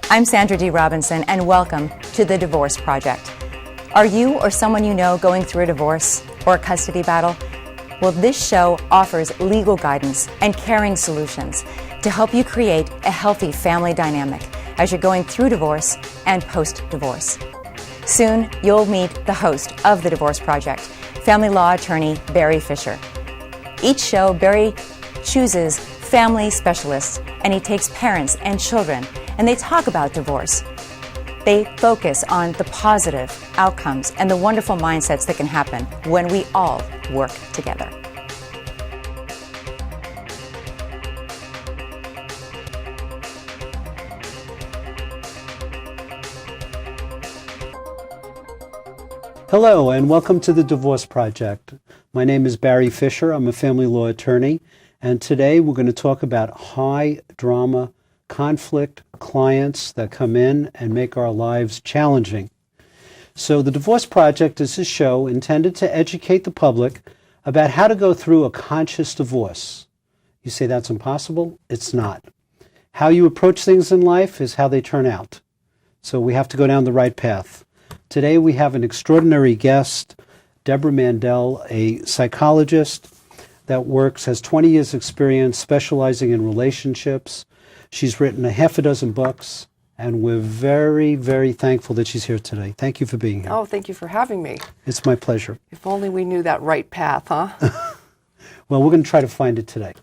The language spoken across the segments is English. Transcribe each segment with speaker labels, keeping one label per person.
Speaker 1: I'm Sandra D. Robinson, and welcome to The Divorce Project. Are you or someone you know going through a divorce or a custody battle? Well, this show offers legal guidance and caring solutions to help you create a healthy family dynamic as you're going through divorce and post-divorce. Soon, you'll meet the host of The Divorce Project, family law attorney Barry Fisher. Each show, Barry chooses family specialists, and he takes parents and children, and they talk about divorce. They focus on the positive outcomes and the wonderful mindsets that can happen when we all work together.
Speaker 2: Hello, and welcome to The Divorce Project. My name is Barry Fisher. I'm a family law attorney, and today we're going to talk about high drama conflict clients that come in and make our lives challenging. So The Divorce Project is a show intended to educate the public about how to go through a conscious divorce. You say that's impossible? It's not. How you approach things in life is how they turn out. So we have to go down the right path. Today we have an extraordinary guest, Deborah Mandel, a psychologist that has 20 years experience specializing in relationships. She's written a half a dozen books, and we're very, very thankful that she's here today. Thank you for being here.
Speaker 3: Oh, thank you for having me.
Speaker 2: It's my pleasure.
Speaker 3: If only we knew that right path, huh?
Speaker 2: Well, we're going to try to find it today.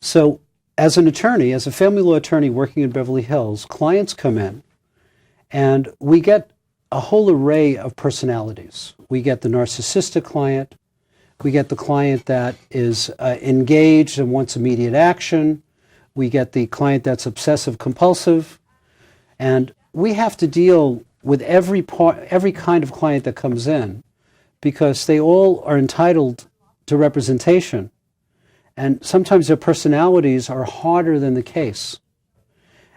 Speaker 2: So, as an attorney, as a family law attorney working in Beverly Hills, clients come in, and we get a whole array of personalities. We get the narcissistic client. We get the client that is engaged and wants immediate action. We get the client that's obsessive compulsive, and we have to deal with every kind of client that comes in, because they all are entitled to representation, and sometimes their personalities are harder than the case,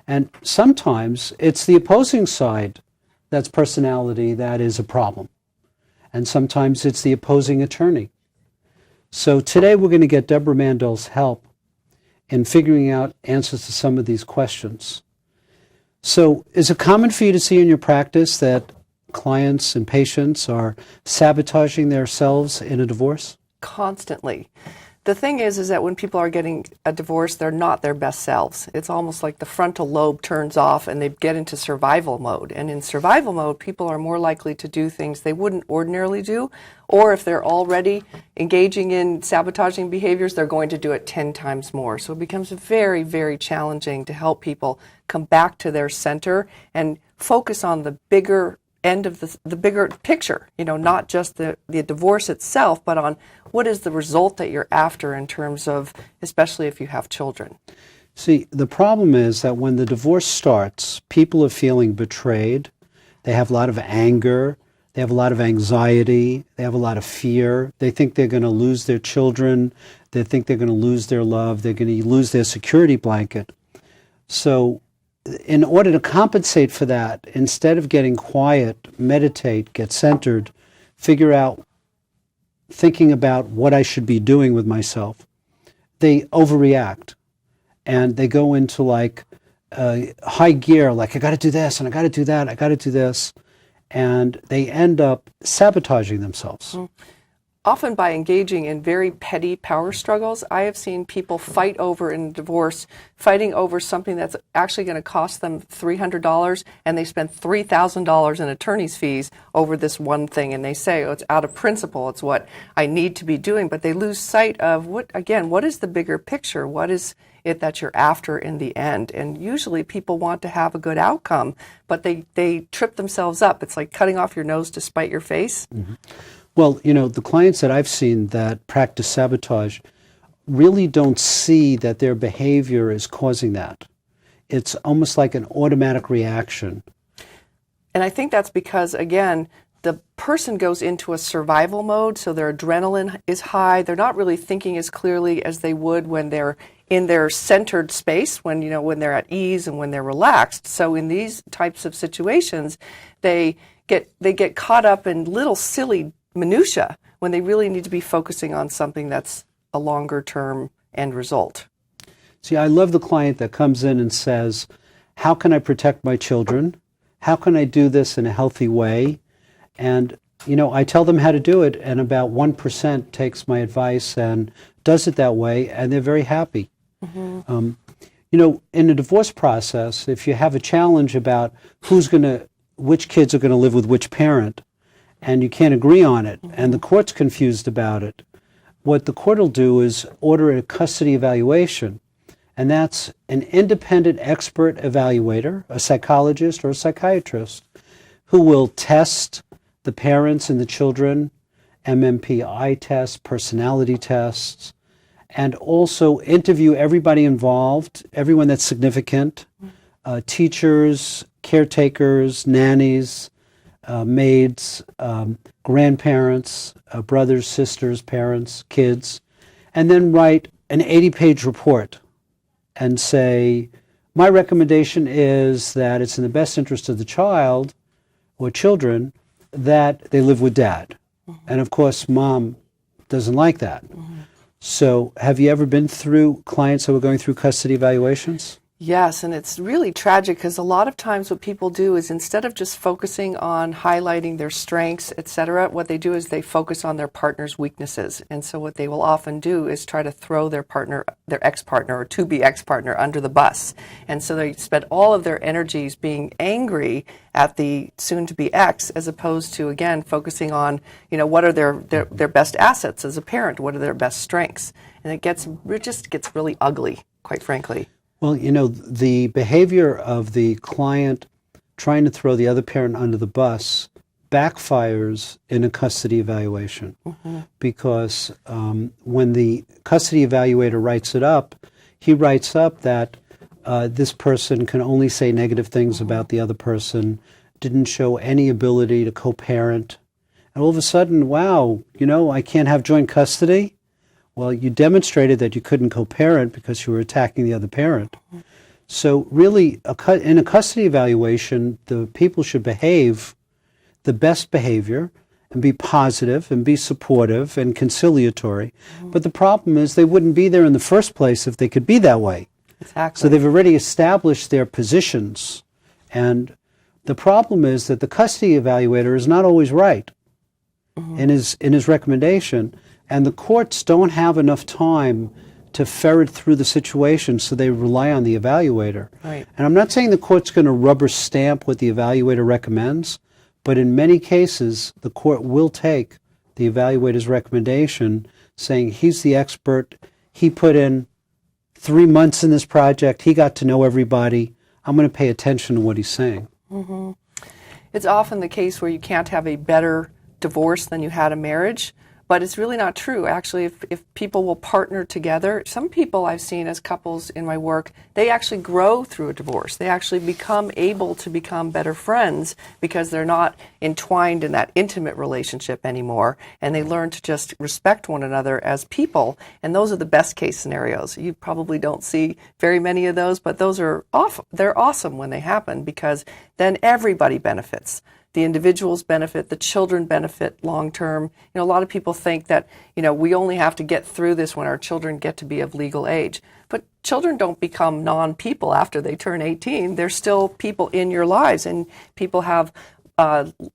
Speaker 2: and sometimes it's the opposing side that's personality that is a problem, and sometimes it's the opposing attorney. So today we're going to get Deborah Mandel's help in figuring out answers to some of these questions. So is it common for you to see in your practice that clients and patients are sabotaging themselves in a divorce?
Speaker 3: Constantly. The thing is that when people are getting a divorce, they're not their best selves. It's almost like the frontal lobe turns off and they get into survival mode. And in survival mode, people are more likely to do things they wouldn't ordinarily do, or if they're already engaging in sabotaging behaviors, they're going to do it 10 times more. So it becomes very, very challenging to help people come back to their center and focus on the bigger end of the bigger picture, not just the divorce itself, but on what is the result that you're after in terms of, especially if you have children.
Speaker 2: See, the problem is that when the divorce starts, people are feeling betrayed. They have a lot of anger. They have a lot of anxiety. They have a lot of fear. They think they're going to lose their children. They think they're going to lose their love. They're going to lose their security blanket. So in order to compensate for that, instead of getting quiet, meditate, get centered, figure out, thinking about what I should be doing with myself, they overreact. And they go into like high gear, like I got to do this, and I got to do that, I got to do this. And they end up sabotaging themselves.
Speaker 3: Often by engaging in very petty power struggles. I have seen people fight over in divorce, fighting over something that's actually going to cost them $300, and they spend $3,000 in attorney's fees over this one thing. And they say, oh, it's out of principle, it's what I need to be doing. But they lose sight of, what is the bigger picture? What is it that you're after in the end? And usually people want to have a good outcome, but they trip themselves up. It's like cutting off your nose to spite your face.
Speaker 2: Mm-hmm. Well, the clients that I've seen that practice sabotage really don't see that their behavior is causing that. It's almost like an automatic reaction.
Speaker 3: And I think that's because, again, the person goes into a survival mode, so their adrenaline is high. They're not really thinking as clearly as they would when they're in their centered space, when they're at ease and when they're relaxed. So in these types of situations, they get caught up in little silly minutia when they really need to be focusing on something that's a longer term end result.
Speaker 2: See, I love the client that comes in and says, how can I protect my children? How can I do this in a healthy way? And, I tell them how to do it, and about 1% takes my advice and does it that way, and they're very happy. In the divorce process, if you have a challenge about which kids are going to live with which parent, and you can't agree on it, and the court's confused about it, what the court will do is order a custody evaluation, and that's an independent expert evaluator, a psychologist or a psychiatrist, who will test the parents and the children, MMPI tests, personality tests, and also interview everybody involved, everyone that's significant, teachers, caretakers, nannies, maids, grandparents, brothers, sisters, parents, kids, and then write an 80-page report and say, my recommendation is that it's in the best interest of the child or children that they live with dad. And of course, mom doesn't like that. So have you ever been through clients that were going through custody evaluations?
Speaker 3: Yes, and it's really tragic because a lot of times what people do is instead of just focusing on highlighting their strengths, etc., what they do is they focus on their partner's weaknesses. And so what they will often do is try to throw their ex-partner or to-be ex-partner under the bus. And so they spend all of their energies being angry at the soon-to-be ex as opposed to, again, focusing on, what are their best assets as a parent, what are their best strengths. And it just gets really ugly, quite frankly.
Speaker 2: Well, the behavior of the client trying to throw the other parent under the bus backfires in a custody evaluation because when the custody evaluator writes it up, he writes up that this person can only say negative things about the other person, didn't show any ability to co-parent. And all of a sudden, wow, I can't have joint custody? Well, you demonstrated that you couldn't co-parent because you were attacking the other parent. So really, in a custody evaluation, the people should behave the best behavior and be positive and be supportive and conciliatory. But the problem is they wouldn't be there in the first place if they could be that way.
Speaker 3: Exactly.
Speaker 2: So they've already established their positions. And the problem is that the custody evaluator is not always right in his recommendation. And the courts don't have enough time to ferret through the situation, so they rely on the evaluator.
Speaker 3: Right.
Speaker 2: And I'm not saying the court's going to rubber stamp what the evaluator recommends, but in many cases, the court will take the evaluator's recommendation, saying he's the expert, he put in 3 months in this project, he got to know everybody, I'm going to pay attention to what he's saying.
Speaker 3: It's often the case where you can't have a better divorce than you had a marriage. But it's really not true. Actually, if people will partner together, some people I've seen as couples in my work, they actually grow through a divorce. They actually become able to become better friends because they're not entwined in that intimate relationship anymore, and they learn to just respect one another as people. And those are the best case scenarios. You probably don't see very many of those, but those are they're awesome when they happen because then everybody benefits. The individuals benefit, the children benefit long term. A lot of people think that, we only have to get through this when our children get to be of legal age. But children don't become non-people after they turn 18. They're still people in your lives, and people have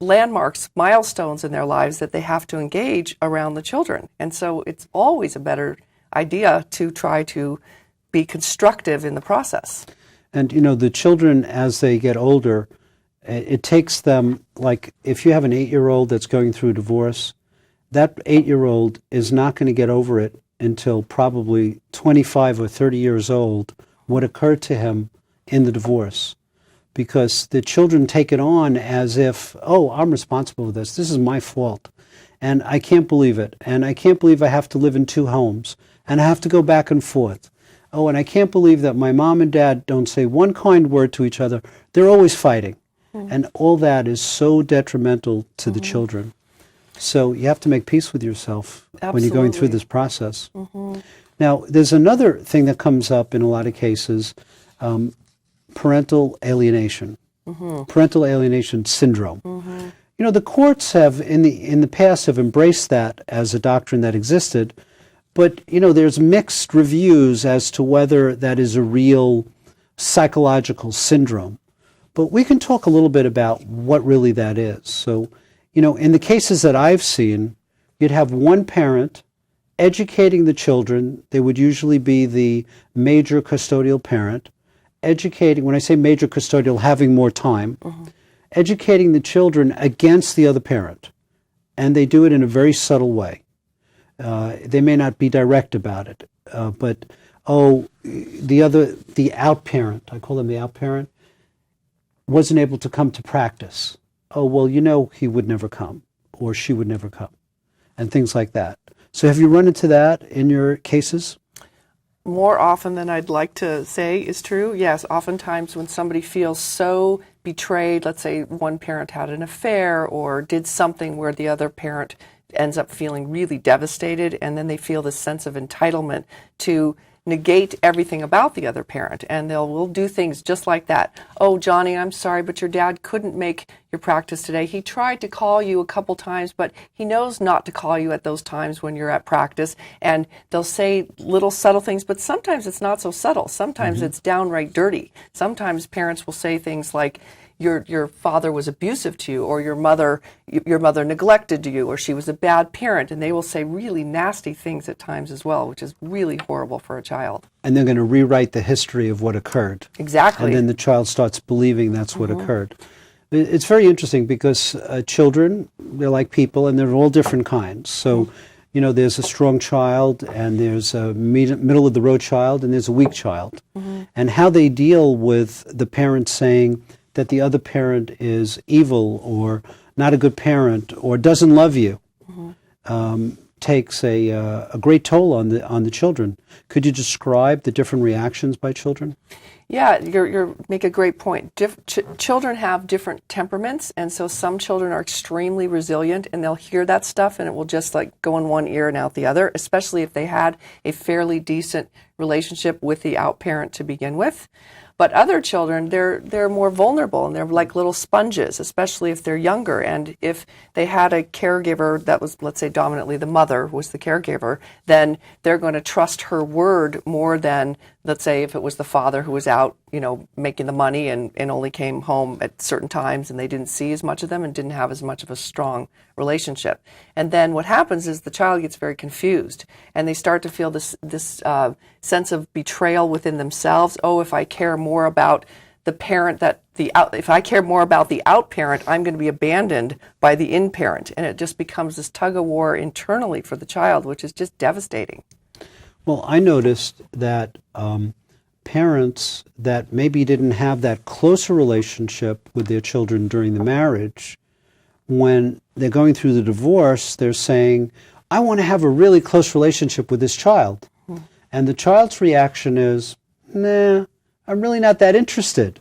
Speaker 3: landmarks, milestones in their lives that they have to engage around the children. And so it's always a better idea to try to be constructive in the process.
Speaker 2: And, the children, as they get older, it takes them, like if you have an 8-year-old that's going through a divorce, that 8-year-old is not going to get over it until probably 25 or 30 years old, what occurred to him in the divorce. Because the children take it on as if, oh, I'm responsible for this. This is my fault. And I can't believe it. And I can't believe I have to live in 2 homes. And I have to go back and forth. Oh, and I can't believe that my mom and dad don't say one kind word to each other. They're always fighting. And all that is so detrimental to the children. So you have to make peace with yourself when you're going through this process. Now, there's another thing that comes up in a lot of cases, parental alienation, parental alienation syndrome. The courts have, in the past, have embraced that as a doctrine that existed, but, there's mixed reviews as to whether that is a real psychological syndrome. But we can talk a little bit about what really that is. So, in the cases that I've seen, you'd have one parent educating the children. They would usually be the major custodial parent, educating, when I say major custodial, having more time, educating the children against the other parent. And they do it in a very subtle way. They may not be direct about it, but, the out parent, I call them the out parent, wasn't able to come to practice. Oh, well, he would never come, or she would never come, and things like that. So have you run into that in your cases?
Speaker 3: More often than I'd like to say is true. Yes, oftentimes when somebody feels so betrayed, let's say one parent had an affair or did something where the other parent ends up feeling really devastated, and then they feel this sense of entitlement to negate everything about the other parent, and will do things just like that. Oh, Johnny, I'm sorry, but your dad couldn't make your practice today. He tried to call you a couple times, but he knows not to call you at those times when you're at practice. And they'll say little subtle things, but sometimes it's not so subtle. Sometimes it's downright dirty. Sometimes parents will say things like, your father was abusive to you, or your mother neglected you, or she was a bad parent, and they will say really nasty things at times as well, which is really horrible for a child.
Speaker 2: And they're going to rewrite the history of what occurred.
Speaker 3: Exactly.
Speaker 2: And then the child starts believing that's what occurred. It's very interesting because children, they're like people, and they're all different kinds. So, there's a strong child, and there's a middle of the road child, and there's a weak child. And how they deal with the parent saying that the other parent is evil or not a good parent or doesn't love you takes a great toll on the children. Could you describe the different reactions by children?
Speaker 3: Yeah, you make a great point. Children have different temperaments, and so some children are extremely resilient, and they'll hear that stuff, and it will just like go in one ear and out the other, especially if they had a fairly decent relationship with the out parent to begin with. But other children, they're more vulnerable, and they're like little sponges, especially if they're younger. And if they had a caregiver that was, let's say, dominantly the mother was the caregiver, then they're going to trust her word more than, let's say, if it was the father who was out, making the money and only came home at certain times, and they didn't see as much of them and didn't have as much of a strong relationship. And then what happens is the child gets very confused, and they start to feel this sense of betrayal within themselves. Oh, if I care more about the parent if I care more about the out parent, I'm going to be abandoned by the in parent, and it just becomes this tug of war internally for the child, which is just devastating.
Speaker 2: Well, I noticed that parents that maybe didn't have that closer relationship with their children during the marriage, when they're going through the divorce, they're saying, I want to have a really close relationship with this child. And the child's reaction is, nah, I'm really not that interested.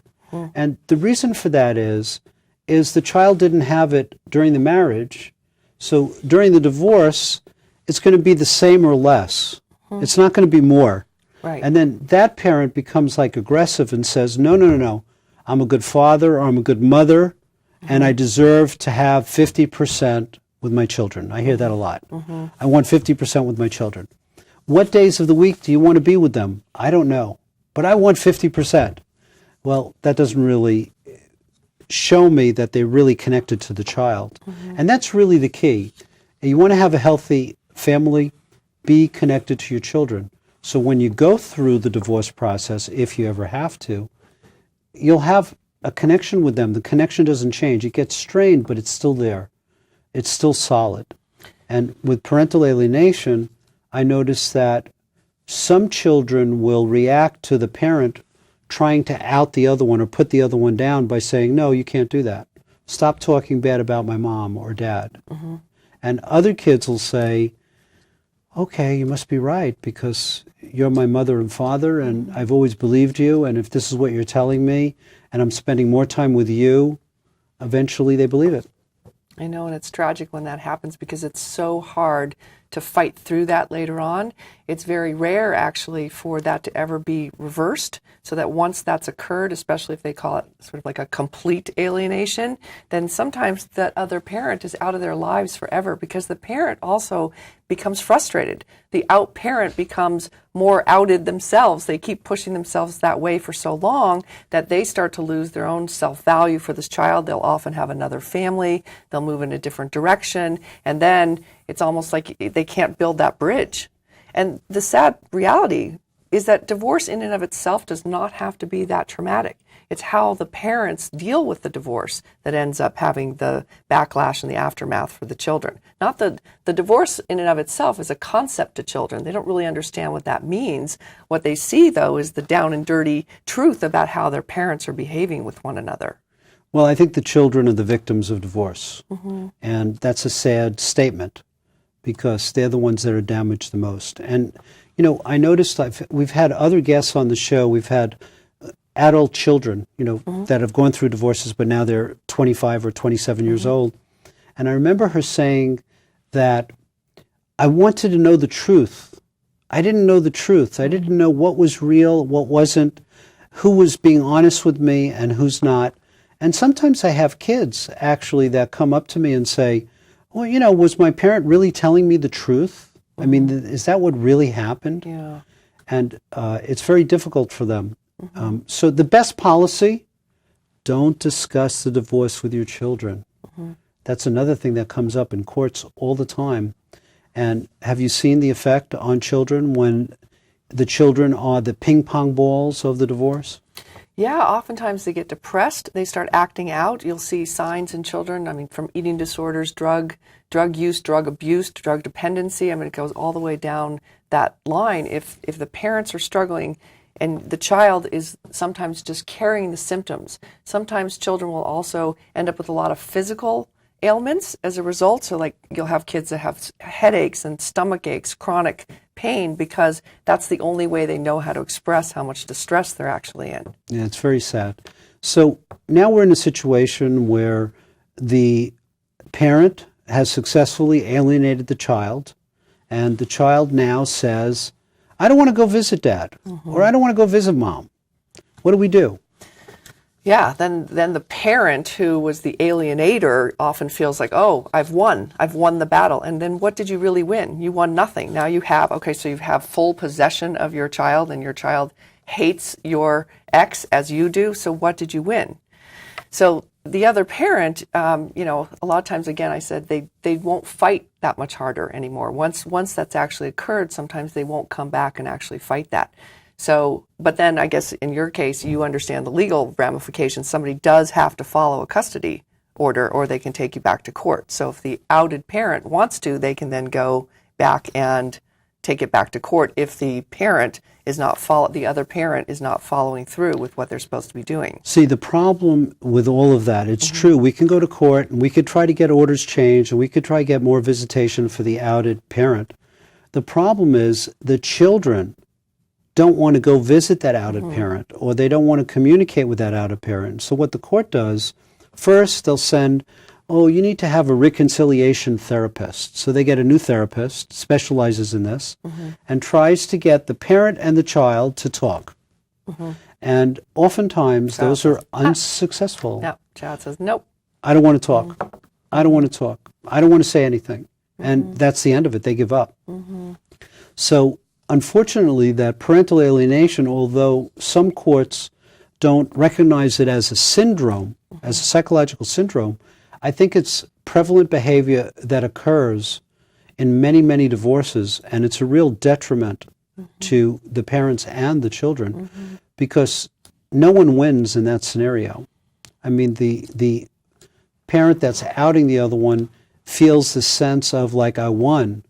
Speaker 2: And the reason for that is the child didn't have it during the marriage. So during the divorce, it's going to be the same or less. It's not going to be more.
Speaker 3: Right.
Speaker 2: And then that parent becomes like aggressive and says, no. I'm a good father, or I'm a good mother, and I deserve to have 50% with my children. I hear that a lot. I want 50% with my children. What days of the week do you want to be with them? I don't know, but I want 50%. Well, that doesn't really show me that they're really connected to the child. And that's really the key. You want to have a healthy family, be connected to your children. So when you go through the divorce process, if you ever have to, you'll have a connection with them. The connection doesn't change. It gets strained, but it's still there. It's still solid. And with parental alienation, I noticed that some children will react to the parent trying to out the other one or put the other one down by saying, no, you can't do that. Stop talking bad about my mom or dad. And other kids will say, okay, you must be right, because you're my mother and father, and I've always believed you, and if this is what you're telling me, and I'm spending more time with you, eventually they believe it.
Speaker 3: I know, and it's tragic when that happens, because it's so hard to fight through that later on. It's very rare, actually, for that to ever be reversed, so that once that's occurred, especially if they call it sort of like a complete alienation, then sometimes that other parent is out of their lives forever, because the parent also becomes frustrated. The out parent becomes more outed themselves. They keep pushing themselves that way for so long that they start to lose their own self-value for this child. They'll often have another family. They'll move in a different direction. And then it's almost like they can't build that bridge. And the sad reality is that divorce in and of itself does not have to be that traumatic. It's how the parents deal with the divorce that ends up having the backlash and the aftermath for the children. Not the divorce in and of itself is a concept to children. They don't really understand what that means. What they see, though, is the down and dirty truth about how their parents are behaving with one another.
Speaker 2: Well, I think the children are the victims of divorce. And that's a sad statement, because they're the ones that are damaged the most. And, you know, I noticed we've had other guests on the show. We've had adult children, you know, that have gone through divorces, but now they're 25 or 27 years old. And I remember her saying that I wanted to know the truth. I didn't know the truth. I didn't know what was real, what wasn't, who was being honest with me and who's not. And sometimes I have kids, actually, that come up to me and say, well, you know, was my parent really telling me the truth? I mean, is that what really happened?
Speaker 3: Yeah.
Speaker 2: And it's very difficult for them. So the best policy, don't discuss the divorce with your children. That's another thing that comes up in courts all the time. And have you seen the effect on children when the children are the ping pong balls of the divorce?
Speaker 3: Yeah, oftentimes they get depressed. They start acting out. You'll see signs in children, I mean, from eating disorders, drug use, drug abuse, drug dependency. I mean, it goes all the way down that line. If the parents are struggling and the child is sometimes just carrying the symptoms, sometimes children will also end up with a lot of physical ailments as a result. So like you'll have kids that have headaches and stomach aches, chronic pain, because that's the only way they know how to express how much distress they're actually in.
Speaker 2: Yeah, it's very sad. So now we're in a situation where the parent has successfully alienated the child, and the child now says, I don't want to go visit dad, or I don't want to go visit mom. What do we do?
Speaker 3: Yeah, then the parent who was the alienator often feels like, oh, I've won the battle. And then what did you really win? You won nothing. Now you have, so you have full possession of your child, and your child hates your ex as you do. So what did you win? So the other parent, you know, a lot of times, again, I said they won't fight that much harder anymore. Once that's actually occurred, sometimes they won't come back and actually fight that. So, but then I guess in your case, you understand the legal ramifications. Somebody does have to follow a custody order, or they can take you back to court. So if the outed parent wants to, they can then go back and take it back to court if the parent is not the other parent is not following through with what they're supposed to be doing.
Speaker 2: See, the problem with all of that, it's true, we can go to court and we could try to get orders changed and we could try to get more visitation for the outed parent. The problem is the children don't want to go visit that outed parent, or they don't want to communicate with that outed parent. So what the court does, first they'll send, oh, you need to have a reconciliation therapist. So they get a new therapist, specializes in this, and tries to get the parent and the child to talk. And oftentimes those are unsuccessful.
Speaker 3: No, child says, nope.
Speaker 2: I don't want to talk. I don't want to talk. I don't want to say anything. And that's the end of it. They give up. So unfortunately, that parental alienation, although some courts don't recognize it as a syndrome, as a psychological syndrome, I think it's prevalent behavior that occurs in many, many divorces, and it's a real detriment to the parents and the children, because no one wins in that scenario. I mean, the parent that's outing the other one feels the sense of like, I won,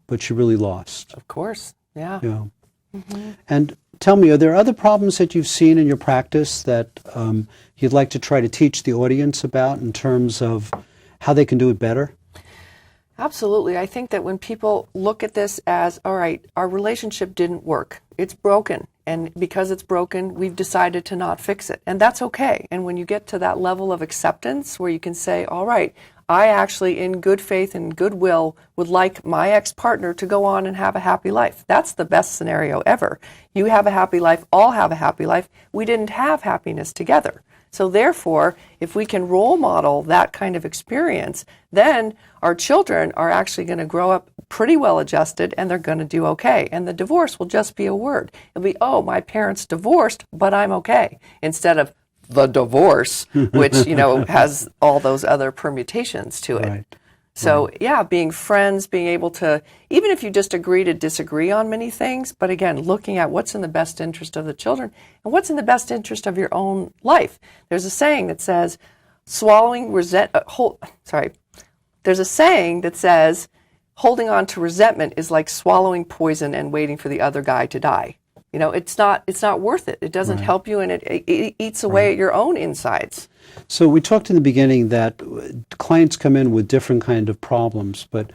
Speaker 2: but you really lost.
Speaker 3: Of course, yeah.
Speaker 2: Yeah. And tell me, are there other problems that you've seen in your practice that you'd like to try to teach the audience about in terms of how they can do it better?
Speaker 3: Absolutely. I think that when people look at this as, all right, our relationship didn't work, it's broken, and because it's broken, we've decided to not fix it, and that's okay. And when you get to that level of acceptance where you can say, all right, I actually, in good faith and goodwill, would like my ex-partner to go on and have a happy life. That's the best scenario ever. You have a happy life, all have a happy life. We didn't have happiness together. So therefore, if we can role model that kind of experience, then our children are actually going to grow up pretty well adjusted and they're going to do okay. And the divorce will just be a word. It'll be, oh, my parents divorced, but I'm okay. Instead of the divorce, which, has all those other permutations to it.
Speaker 2: Right.
Speaker 3: So, yeah, being friends, being able to, even if you just agree to disagree on many things, but again, looking at what's in the best interest of the children and what's in the best interest of your own life. There's a saying that says, there's a saying that says, holding on to resentment is like swallowing poison and waiting for the other guy to die. It's not worth it. It doesn't help you, and it eats away at your own insides.
Speaker 2: So we talked in the beginning that clients come in with different kind of problems, but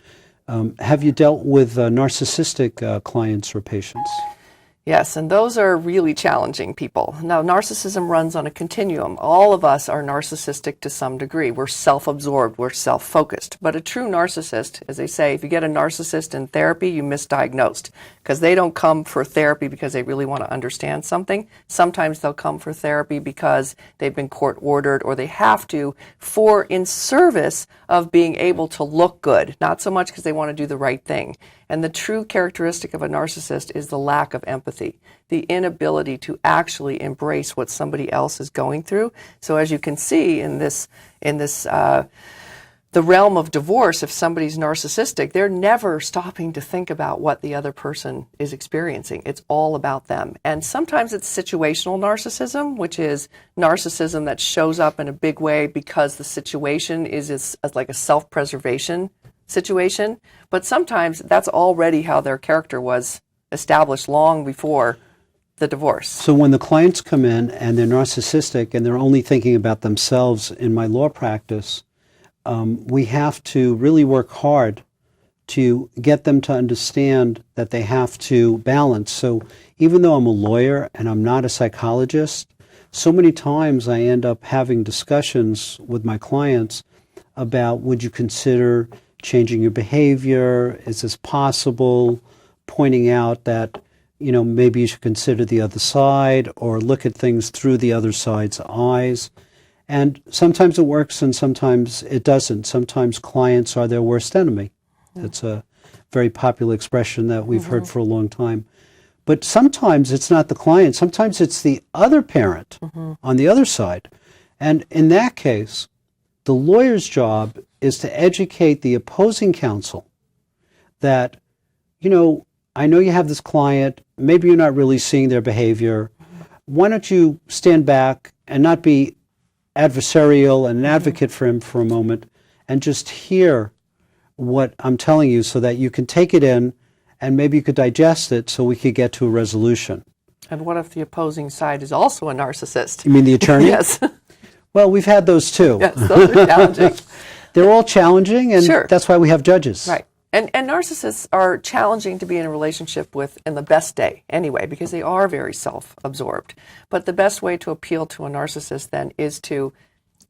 Speaker 2: have you dealt with narcissistic clients or patients?
Speaker 3: Yes, and those are really challenging people. Now, narcissism runs on a continuum. All of us are narcissistic to some degree. We're self-absorbed, we're self-focused. But a true narcissist, as they say, if you get a narcissist in therapy, you misdiagnosed, because they don't come for therapy because they really want to understand something. Sometimes they'll come for therapy because they've been court-ordered or they have to in service of being able to look good, not so much because they want to do the right thing. And the true characteristic of a narcissist is the lack of empathy, the inability to actually embrace what somebody else is going through. So as you can see in the realm of divorce, if somebody's narcissistic, they're never stopping to think about what the other person is experiencing. It's all about them. And sometimes it's situational narcissism, which is narcissism that shows up in a big way because the situation is like a self-preservation situation. But sometimes that's already how their character was established long before the divorce.
Speaker 2: So when the clients come in and they're narcissistic and they're only thinking about themselves in my law practice, we have to really work hard to get them to understand that they have to balance. So even though I'm a lawyer and I'm not a psychologist, so many times I end up having discussions with my clients about, would you consider changing your behavior? Is this possible? Pointing out that, maybe you should consider the other side or look at things through the other side's eyes. And sometimes it works and sometimes it doesn't. Sometimes clients are their worst enemy. It's a very popular expression that we've heard for a long time. But sometimes it's not the client. Sometimes it's the other parent on the other side. And in that case, the lawyer's job is to educate the opposing counsel that, I know you have this client, maybe you're not really seeing their behavior. Why don't you stand back and not be adversarial and an advocate for him for a moment and just hear what I'm telling you so that you can take it in and maybe you could digest it so we could get to a resolution.
Speaker 3: And what if the opposing side is also a narcissist?
Speaker 2: You mean the attorney?
Speaker 3: Yes.
Speaker 2: Well, we've had those too.
Speaker 3: Yes, those are challenging.
Speaker 2: They're all challenging, and
Speaker 3: Sure.
Speaker 2: That's why we have judges.
Speaker 3: Right. And narcissists are challenging to be in a relationship with in the best day anyway, because they are very self-absorbed. But the best way to appeal to a narcissist then is to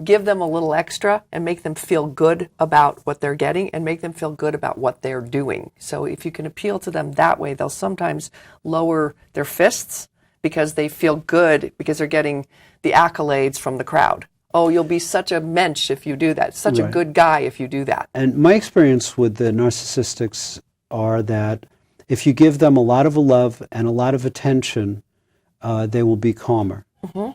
Speaker 3: give them a little extra and make them feel good about what they're getting and make them feel good about what they're doing. So if you can appeal to them that way, they'll sometimes lower their fists because they feel good because they're getting the accolades from the crowd. Oh, you'll be such a mensch if you do that. Such a good guy if you do that.
Speaker 2: And my experience with the narcissistics are that if you give them a lot of love and a lot of attention, they will be calmer.
Speaker 3: Mm-hmm.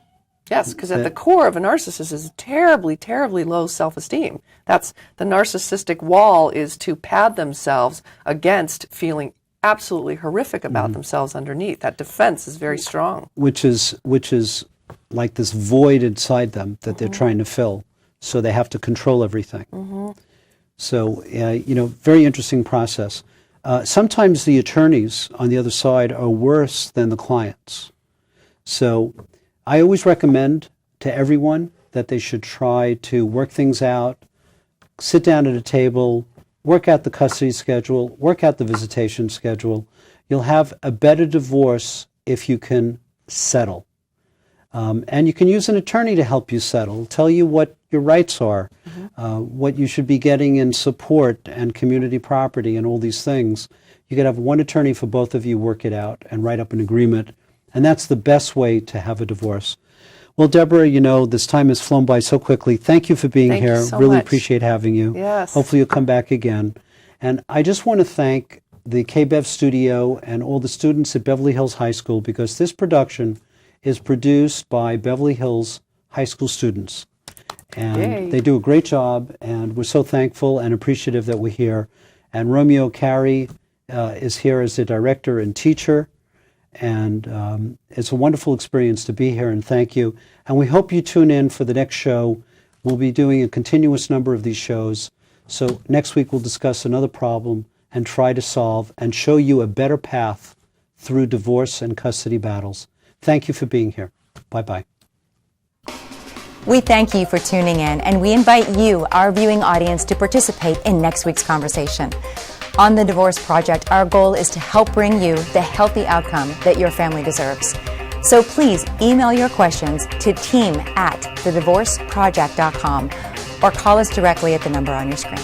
Speaker 3: Yes, because at the core of a narcissist is terribly, terribly low self-esteem. That's the narcissistic wall, is to pad themselves against feeling absolutely horrific about themselves underneath. That defense is very strong.
Speaker 2: Which is like this void inside them that they're trying to fill. So they have to control everything. So, very interesting process. Sometimes the attorneys on the other side are worse than the clients. So I always recommend to everyone that they should try to work things out, sit down at a table, work out the custody schedule, work out the visitation schedule. You'll have a better divorce if you can settle. And you can use an attorney to help you settle, tell you what your rights are. what you should be getting in support and community property and all these things. You could have one attorney for both of you work it out and write up an agreement. And that's the best way to have a divorce. Well, Deborah, you know, this time has flown by so quickly. Thank you for being
Speaker 3: Thank
Speaker 2: here.
Speaker 3: you so
Speaker 2: Really
Speaker 3: much.
Speaker 2: appreciate having you.
Speaker 3: Yes.
Speaker 2: Hopefully you'll come back again. And I just want to thank the KBEV studio and all the students at Beverly Hills High School, because this production is produced by Beverly Hills High School students. And
Speaker 3: Yay.
Speaker 2: they do a great job, and we're so thankful and appreciative that we're here. And Romeo Carey is here as the director and teacher. And it's a wonderful experience to be here, and thank you. And we hope you tune in for the next show. We'll be doing a continuous number of these shows. So next week we'll discuss another problem and try to solve and show you a better path through divorce and custody battles. Thank you for being here. Bye-bye.
Speaker 1: We thank you for tuning in, and we invite you, our viewing audience, to participate in next week's conversation. On The Divorce Project, our goal is to help bring you the healthy outcome that your family deserves. So please email your questions to team@thedivorceproject.com or call us directly at the number on your screen.